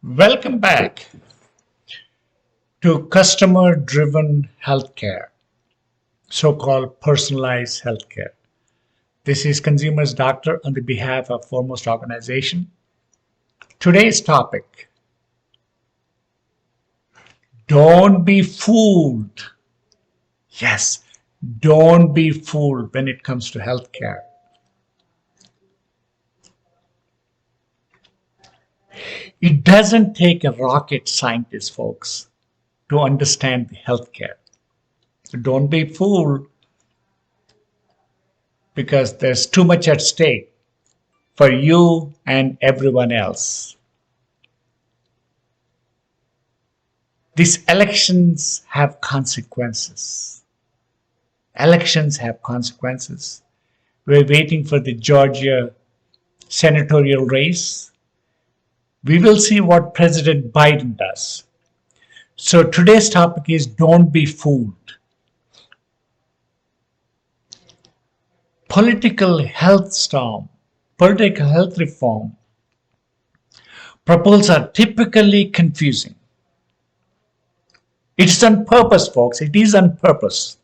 Welcome back to customer-driven healthcare, so-called personalized healthcare. This is Consumer's Doctor on the behalf of Foremost Organization. Today's topic, don't be fooled. Yes, don't be fooled when it comes to healthcare. It doesn't take a rocket scientist, folks, to understand the healthcare. So don't be fooled because there's too much at stake for you and everyone else. These elections have consequences. Elections have consequences. We're waiting for the Georgia senatorial race. We will see what President Biden does. So today's topic is don't be fooled. Political health reform proposals are typically confusing. It's on purpose, folks. It is on purpose.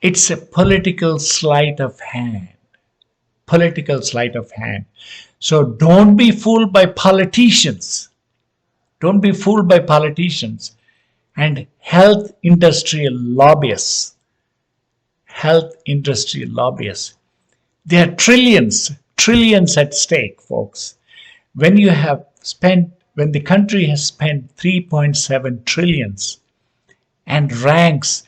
It's a political sleight of hand. Political sleight of hand. So don't be fooled by politicians. Don't be fooled by politicians and health industry lobbyists. Health industry lobbyists. There are trillions at stake, folks. When the country has spent 3.7 trillions and ranks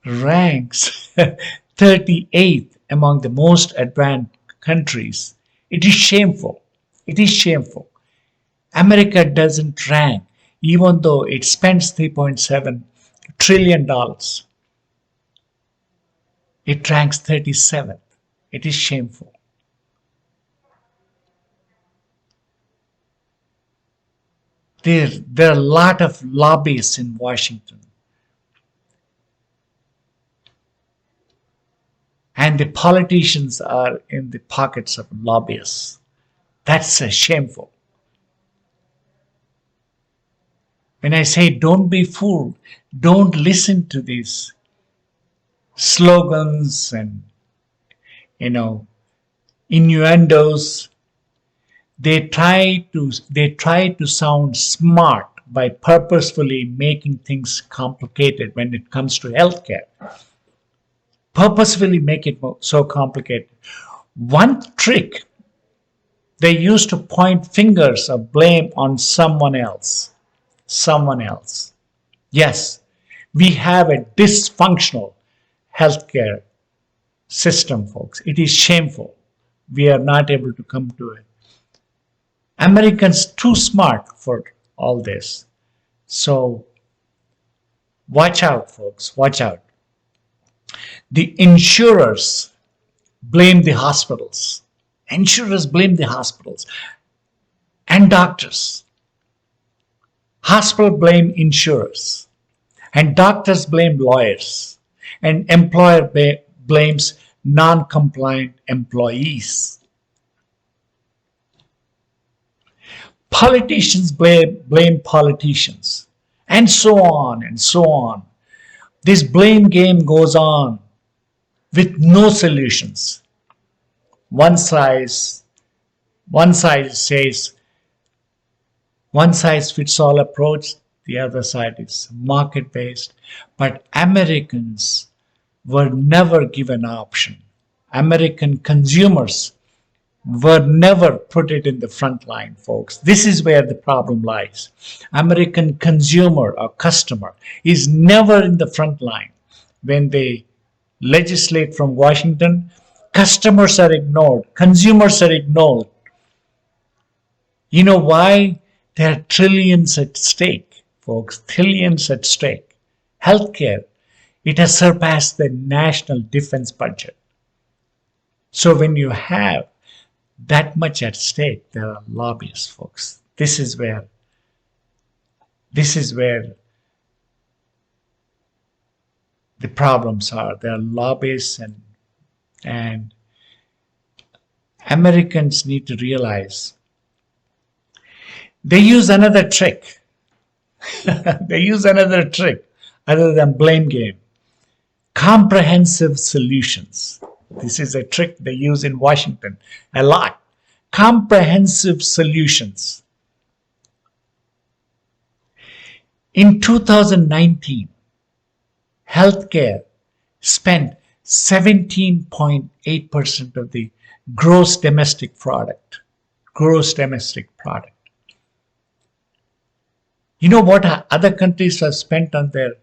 38th among the most advanced countries, it is shameful. It is shameful. America doesn't rank, even though it spends $3.7 trillion. It ranks 37th. It is shameful. There are a lot of lobbyists in Washington. And the politicians are in the pockets of lobbyists. That's shameful. When I say don't be fooled, don't listen to these slogans and, innuendos. They try to sound smart by purposefully making things complicated when it comes to healthcare. Purposefully make it so complicated. One trick, they used to point fingers of blame on someone else. Yes, we have a dysfunctional healthcare system, folks. It is shameful. We are not able to come to it. Americans too smart for all this. So watch out, folks. Watch out. The insurers blame the hospitals. Insurers blame the hospitals and doctors. Hospital blame insurers and doctors blame lawyers and employer blames non-compliant employees. Politicians blame politicians and so on and so on. This blame game goes on with no solutions. One side says one size fits all approach, the other side is market based, but Americans were never given an option. American consumers were never put it in the front line, folks. This is where the problem lies. American consumer or customer is never in the front line. When they legislate from Washington, customers are ignored, consumers are ignored. You know why? There are trillions at stake, folks, trillions at stake. Healthcare, it has surpassed the national defense budget. So when you have that much at stake, there are lobbyists, folks. This is where the problems are. There are lobbyists and Americans need to realize they use another trick. They use another trick other than blame game. Comprehensive solutions. This is a trick they use in Washington a lot. Comprehensive solutions. In 2019, healthcare spent 17.8% of the gross domestic product. Gross domestic product. You know what other countries have spent on their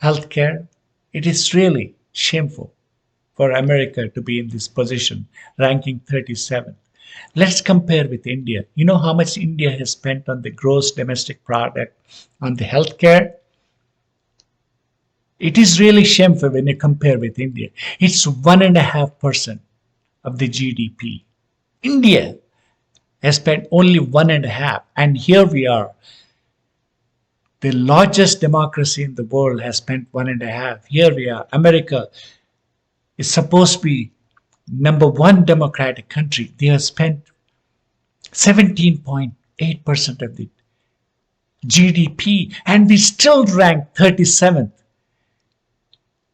healthcare? It is really shameful for America to be in this position, ranking 37th. Let's compare with India. You know how much India has spent on the gross domestic product on the healthcare? It is really shameful when you compare with India. It's 1.5% of the GDP. India has spent only 1.5%, and here we are. The largest democracy in the world has spent 1.5%. Here we are. America is supposed to be number one democratic country. They have spent 17.8% of the GDP, and we still rank 37th.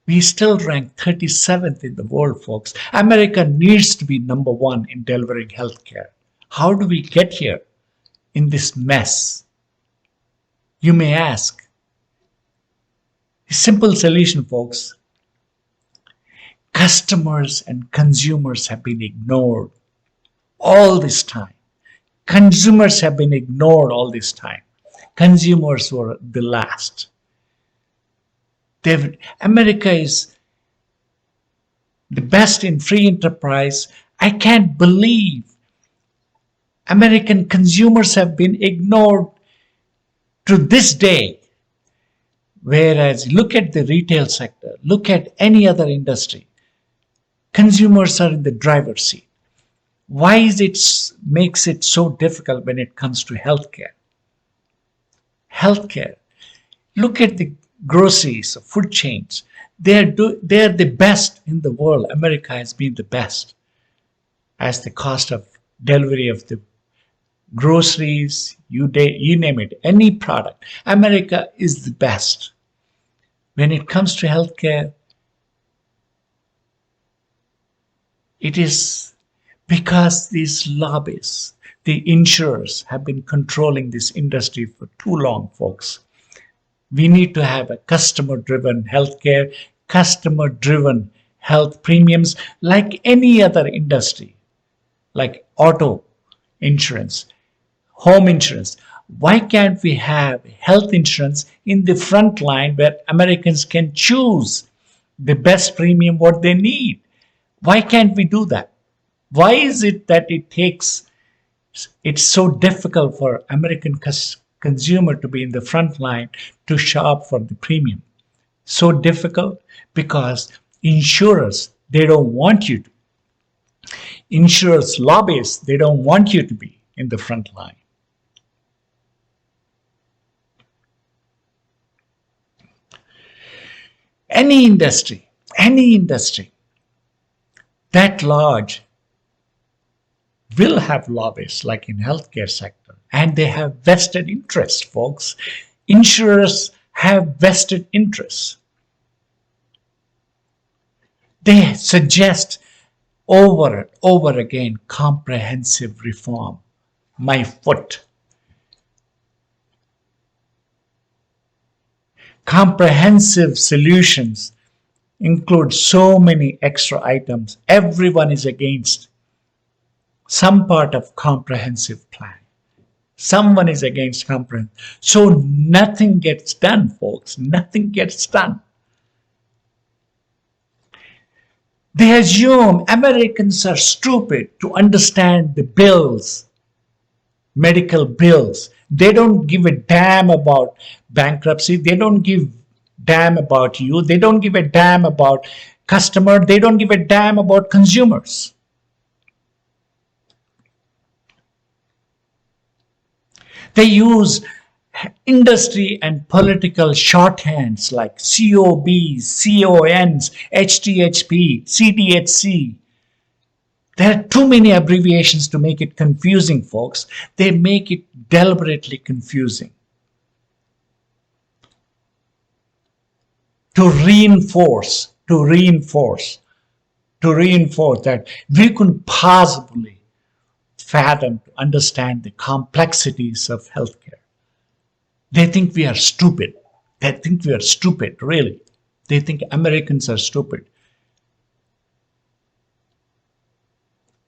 We still rank 37th in the world, folks. America needs to be number one in delivering healthcare. How do we get here in this mess? You may ask. A simple solution, folks. Customers and consumers have been ignored all this time. Consumers have been ignored all this time. Consumers were the last. America is the best in free enterprise. I can't believe American consumers have been ignored to this day. Whereas look at the retail sector, look at any other industry. Consumers are in the driver's seat. Why is it makes it so difficult when it comes to healthcare? Healthcare. Look at the groceries, food chains. They are the best in the world. America has been the best as the cost of delivery of the groceries, you name it, any product. America is the best. When it comes to healthcare, it is because these lobbies, the insurers, have been controlling this industry for too long, folks. We need to have a customer-driven healthcare, customer-driven health premiums like any other industry, like auto insurance, home insurance. Why can't we have health insurance in the front line where Americans can choose the best premium what they need? Why can't we do that? Why is it that it's so difficult for American consumer to be in the front line to shop for the premium? So difficult because insurers, they don't want you to. Insurers, lobbyists, they don't want you to be in the front line. Any industry that large will have lobbyists like in healthcare sector, and they have vested interests, folks. Insurers have vested interests. They suggest over and over again comprehensive reform. My foot. Comprehensive solutions include so many extra items. Everyone is against some part of comprehensive plan. Someone is against comprehensive. So nothing gets done, folks. Nothing gets done. They assume Americans are stupid to understand the bills, medical bills. They don't give a damn about bankruptcy. They don't give damn about you. They don't give a damn about customer. They don't give a damn about consumers. They use industry and political shorthands like COBs, CONs, HTHP, CDHC. There are too many abbreviations to make it confusing, folks. They make it deliberately confusing to reinforce that we couldn't possibly fathom to understand the complexities of healthcare. They think we are stupid. Really. They think Americans are stupid.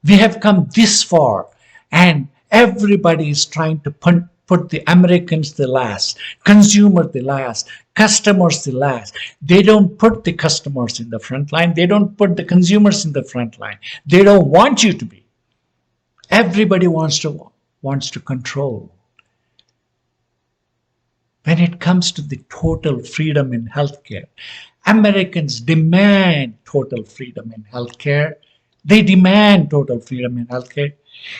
We have come this far, and everybody is trying to put the Americans the last, consumer the last, customers the last. They don't put the customers in the front line. They don't put the consumers in the front line. They don't want you to be. Everybody wants to control. When it comes to the total freedom in healthcare, Americans demand total freedom in healthcare. They demand total freedom in healthcare.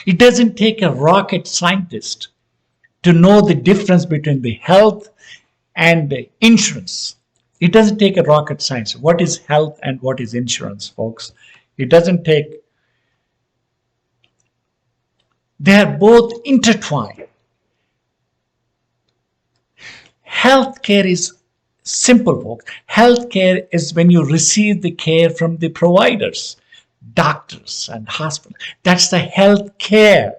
It doesn't take a rocket scientist to know the difference between the health and the insurance. It doesn't take a rocket science. What is health and what is insurance, folks? It doesn't take. They are both intertwined. Healthcare is simple, folks. Healthcare is when you receive the care from the providers, doctors and hospitals. That's the health care.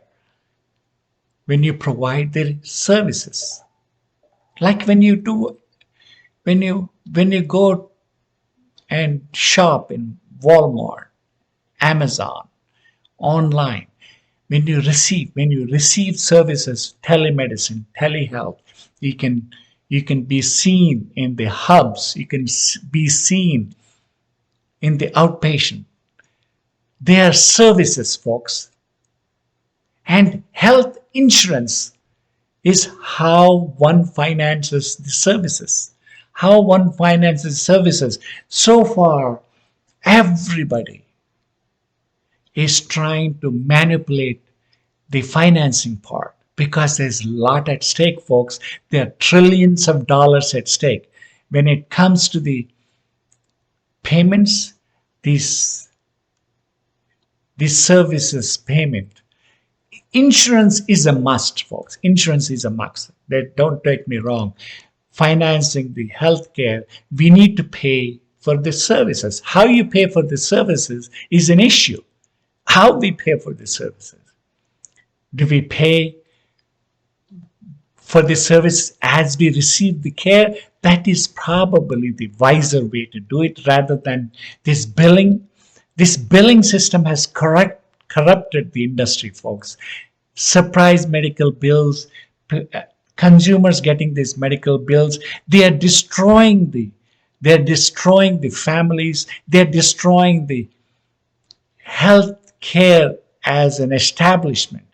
When you provide the services, like when you go and shop in Walmart, Amazon, online, when you receive services, telemedicine, telehealth, you can be seen in the hubs, you can be seen in the outpatient. They are services, folks. And health insurance is how one finances the services. So far, everybody is trying to manipulate the financing part because there's a lot at stake, folks. There are trillions of dollars at stake. When it comes to the payments, these services payment, insurance is a must, folks. Insurance is a must. Don't take me wrong. Financing the healthcare, we need to pay for the services. How you pay for the services is an issue. How we pay for the services. Do we pay for the service as we receive the care? That is probably the wiser way to do it rather than this billing. This billing system has corrupted the industry, folks. Surprise medical bills, consumers getting these medical bills, they are destroying the families, they're destroying the health care as an establishment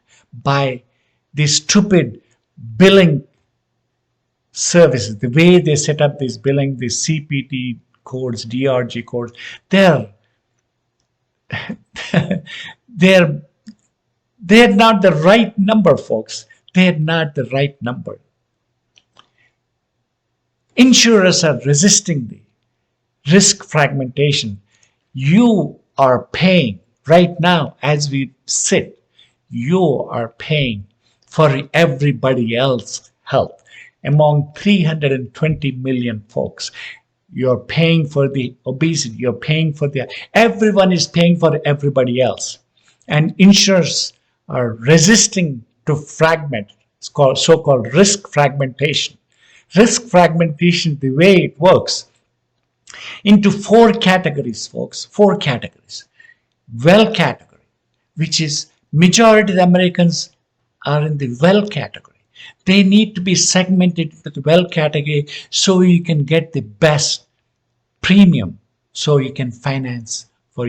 by these stupid billing services. The way they set up this billing, the CPT codes, DRG codes, they're not the right number, folks. They're not the right number. Insurers are resisting the risk fragmentation. You are paying right now as we sit. You are paying for everybody else's health. Among 320 million folks, you're paying for the obesity. You're paying for everyone is paying for everybody else. And insurers are resisting to fragment. It's called so-called risk fragmentation. Risk fragmentation, the way it works, into 4 categories, folks. 4 categories. Well category, which is majority of the Americans are in the well category. They need to be segmented into the well category so you can get the best premium, so you can finance for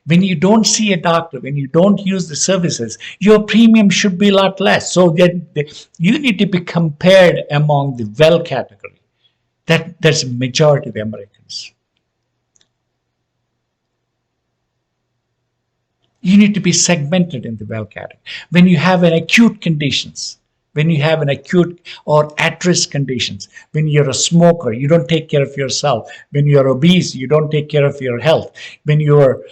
when you don't see a doctor, when you don't use the services, your premium should be a lot less. So you need to be compared among the well category. That's the majority of the Americans. You need to be segmented in the well category. When you have an acute conditions, when you have an acute or at-risk conditions, when you're a smoker, you don't take care of yourself. When you're obese, you don't take care of your health. When you're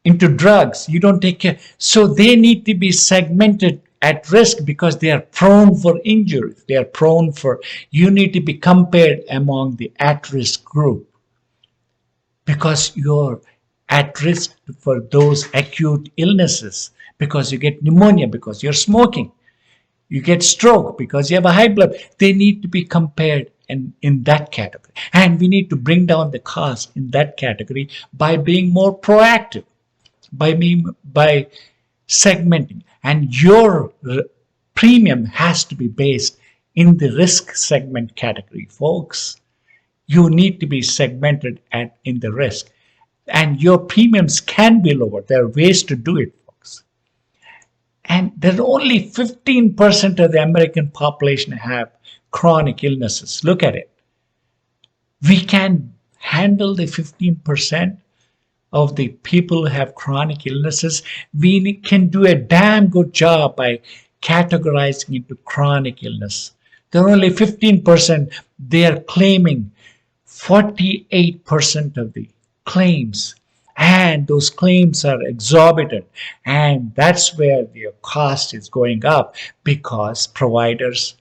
into drugs. You don't take care. So they need to be segmented at risk because they are prone for injuries. They are prone for, you need to be compared among the at-risk group because you're at risk for those acute illnesses, because you get pneumonia, because you're smoking, you get stroke because you have a high blood. They need to be compared in that category. And we need to bring down the cost in that category by being more proactive, by segmenting. And your premium has to be based in the risk segment category, folks. You need to be segmented in the risk. And your premiums can be lower. There are ways to do it, folks. And there's only 15% of the American population have chronic illnesses. Look at it. We can handle the 15% of the people who have chronic illnesses. We can do a damn good job by categorizing into chronic illness. There are only 15%. They are claiming 48% of the claims, and those claims are exorbitant, and that's where the cost is going up because providers,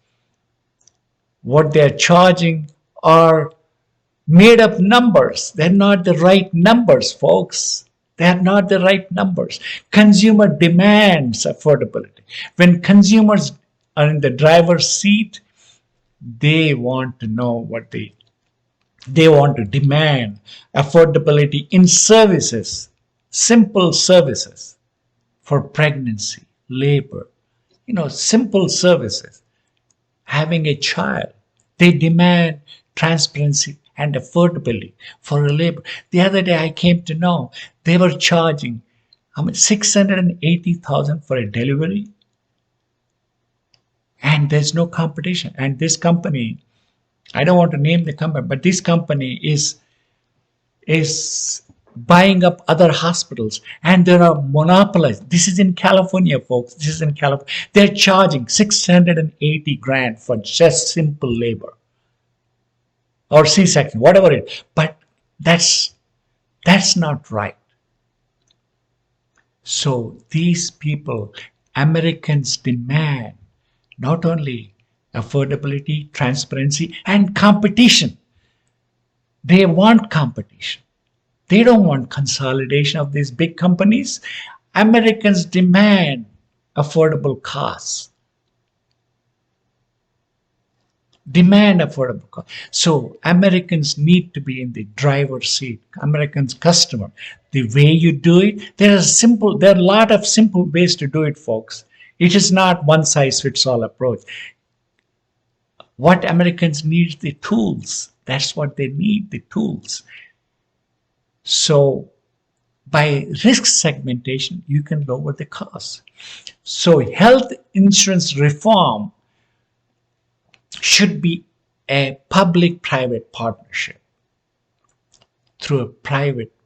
what they're charging are made up numbers. They're not the right numbers, folks. They're not the right numbers. Consumer demands affordability. When consumers are in the driver's seat, they want to know what they want to demand affordability in services, simple services for pregnancy, labor, simple services, having a child. They demand transparency and affordability for a labor. The other day I came to know they were charging $680,000 for a delivery, and there's no competition. And this company, I don't want to name the company, but this company is buying up other hospitals, and they are monopolized. This is in California, folks. This is in California. They're charging $680,000 for just simple labor or C-section, whatever it is. But that's not right. So these people, Americans, demand not only affordability, transparency, and competition. They want competition. They don't want consolidation of these big companies. Americans demand affordable costs. Demand affordable costs. So Americans need to be in the driver's seat. Americans, customer. The way you do it, there are a lot of simple ways to do it, folks. It is not one size fits all approach. What Americans need, the tools. That's what they need, the tools. So by risk segmentation, you can lower the cost. So health insurance reform should be a public-private partnership through a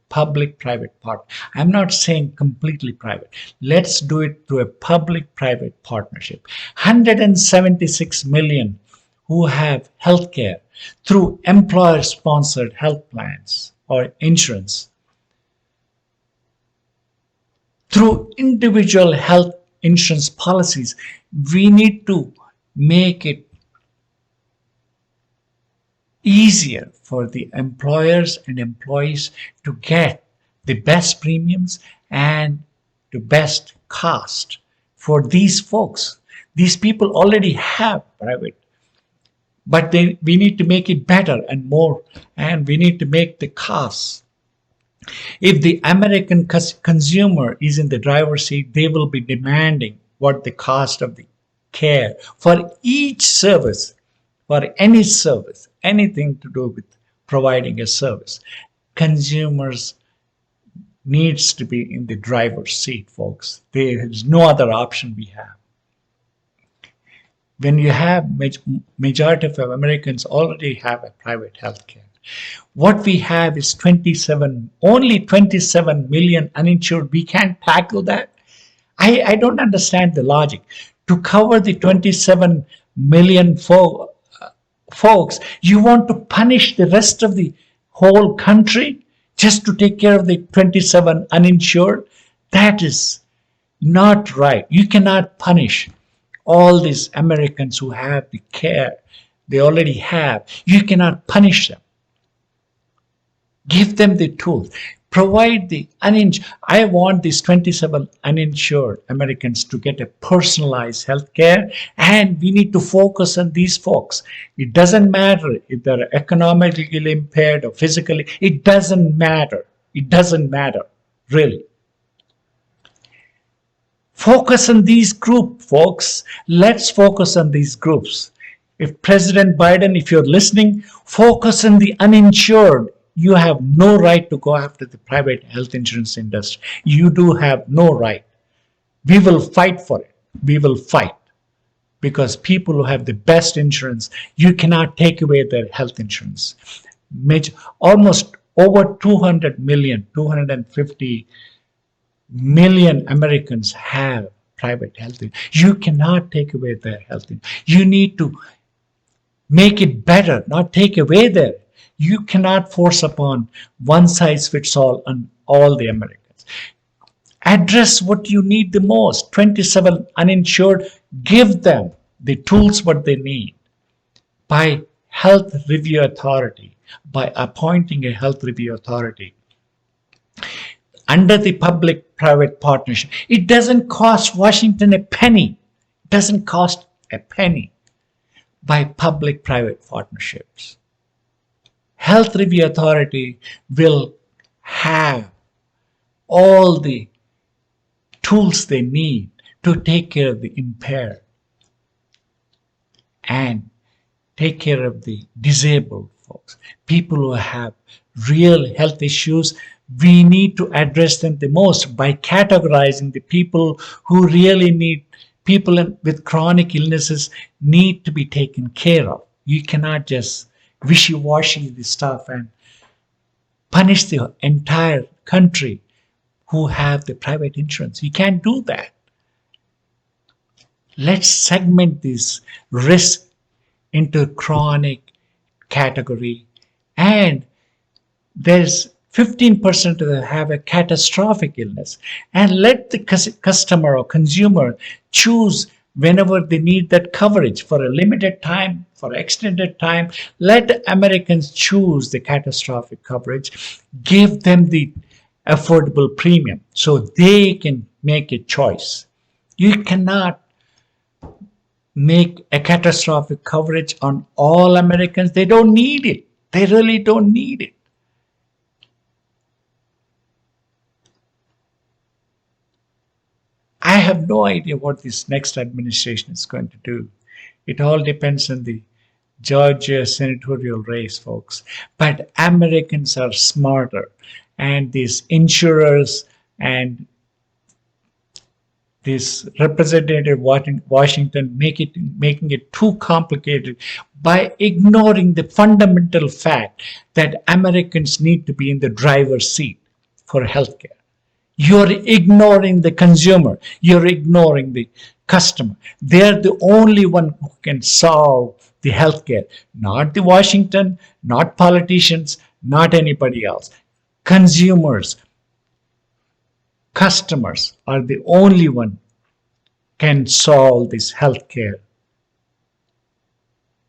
public-private partner. I'm not saying completely private. Let's do it through a public-private partnership. 176 million who have health care through employer-sponsored health plans or insurance, through individual health insurance policies. We need to make it easier for the employers and employees to get the best premiums and the best cost for these folks. These people already have private, but we need to make it better and more, and we need to make the costs. If the American consumer is in the driver's seat, they will be demanding what the cost of the care for each service, for any service, anything to do with providing a service. Consumers needs to be in the driver's seat, folks. There is no other option we have. When you have majority of Americans already have a private health care. What we have is only 27 million uninsured. We can't tackle that. I don't understand the logic. To cover the 27 million folks, you want to punish the rest of the whole country just to take care of the 27 uninsured. That is not right. You cannot punish all these Americans who have the care they already have. You cannot punish them. Give them the tools. Provide the uninsured. I want these 27 uninsured Americans to get a personalized health care, and we need to focus on these folks. It doesn't matter if they're economically impaired or physically. It doesn't matter. It doesn't matter, really. Focus on these groups, folks. Let's focus on these groups. If President Biden, if you're listening, focus on the uninsured. You have no right to go after the private health insurance industry. You do have no right. We will fight for it. We will fight. Because people who have the best insurance, you cannot take away their health insurance. Almost over 200 million, 250 million Americans have private health insurance. You cannot take away their health insurance. You need to make it better, not take away their. You cannot force upon one size fits all on all the Americans. Address what you need the most. 27 uninsured, give them the tools what they need by health review authority, by appointing a health review authority under the public-private partnership. It doesn't cost Washington a penny. It doesn't cost a penny by public-private partnerships. Health Review Authority will have all the tools they need to take care of the impaired and take care of the disabled folks, people who have real health issues. We need to address them the most by categorizing the people who really need. People with chronic illnesses need to be taken care of. You cannot just wishy-washy this stuff and punish the entire country who have the private insurance. You can't do that. Let's segment this risk into chronic category, and there's 15% that have a catastrophic illness, and let the customer or consumer choose whenever they need that coverage for a limited time, for extended time. Let Americans choose the catastrophic coverage. Give them the affordable premium so they can make a choice. You cannot make a catastrophic coverage on all Americans. They don't need it. They really don't need it. I have no idea what this next administration is going to do. It all depends on the Georgia senatorial race, folks. But Americans are smarter, and these insurers and this representative Washington making it too complicated by ignoring the fundamental fact that Americans need to be in the driver's seat for healthcare. You're ignoring the consumer. You're ignoring the customer. They're the only one who can solve the healthcare. Not the Washington, not politicians, not anybody else. Consumers, customers are the only one can solve this healthcare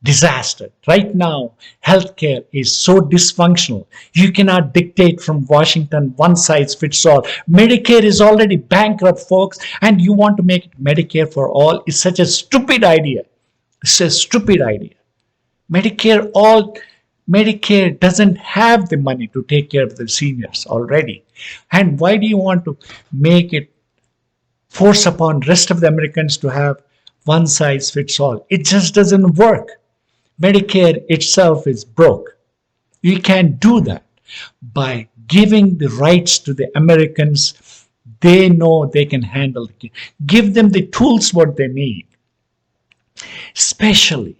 disaster. Right now, healthcare is so dysfunctional. You cannot dictate from Washington one size fits all. Medicare is already bankrupt, folks, and you want to make it Medicare for all. It's such a stupid idea. It's a stupid idea. Medicare doesn't have the money to take care of the seniors already. And why do you want to make it force upon rest of the Americans to have one size fits all? It just doesn't work. Medicare itself is broke. You can't do that. By giving the rights to the Americans, they know they can handle it. Give them the tools what they need. Especially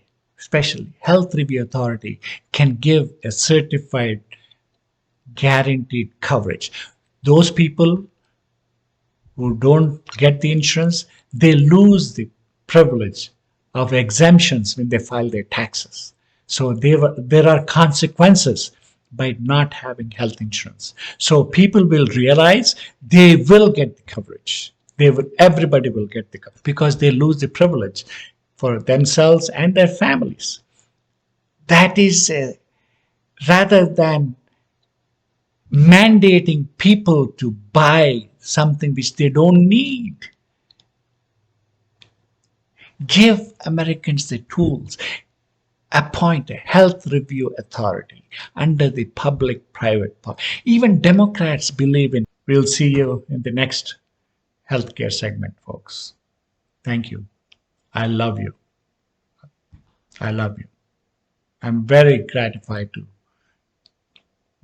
Health Review Authority can give a certified guaranteed coverage. Those people who don't get the insurance, they lose the privilege of exemptions when they file their taxes. So there are consequences by not having health insurance. So people will realize they will get the coverage. Everybody will get the coverage because they lose the privilege for themselves and their families. That is rather than mandating people to buy something which they don't need. Give Americans the tools. Appoint a health review authority under the public-private part. Even Democrats believe in. We'll see you in the next healthcare segment, folks. Thank you. I love you. I love you. I'm very gratified to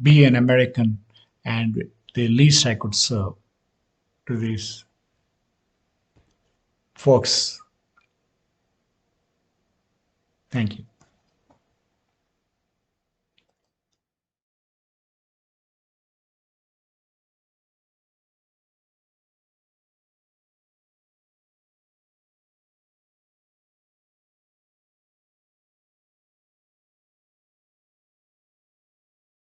be an American, and the least I could serve to these folks. Thank you.